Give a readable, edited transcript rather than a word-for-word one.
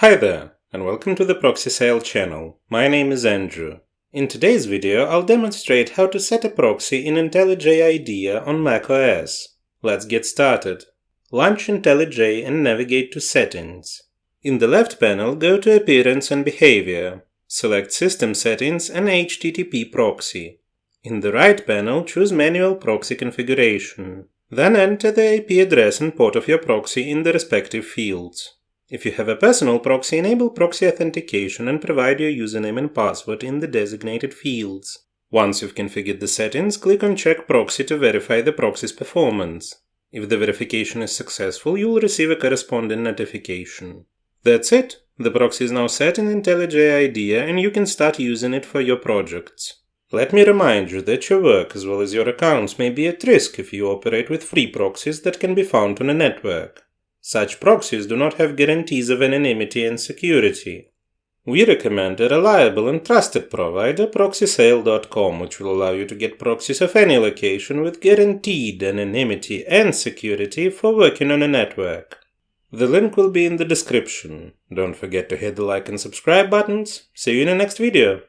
Hi there, and welcome to the Proxy Sale channel. My name is Andrew. In today's video, I'll demonstrate how to set a proxy in IntelliJ IDEA on macOS. Let's get started. Launch IntelliJ and navigate to Settings. In the left panel, go to Appearance and Behavior. Select System Settings and HTTP Proxy. In the right panel, choose Manual Proxy Configuration. Then enter the IP address and port of your proxy in the respective fields. If you have a personal proxy, enable proxy authentication and provide your username and password in the designated fields. Once you've configured the settings, click on Check Proxy to verify the proxy's performance. If the verification is successful, you will receive a corresponding notification. That's it! The proxy is now set in IntelliJ IDEA and you can start using it for your projects. Let me remind you that your work as well as your accounts may be at risk if you operate with free proxies that can be found on a network. Such proxies do not have guarantees of anonymity and security. We recommend a reliable and trusted provider, ProxySale.com, which will allow you to get proxies of any location with guaranteed anonymity and security for working on a network. The link will be in the description. Don't forget to hit the like and subscribe buttons. See you in the next video.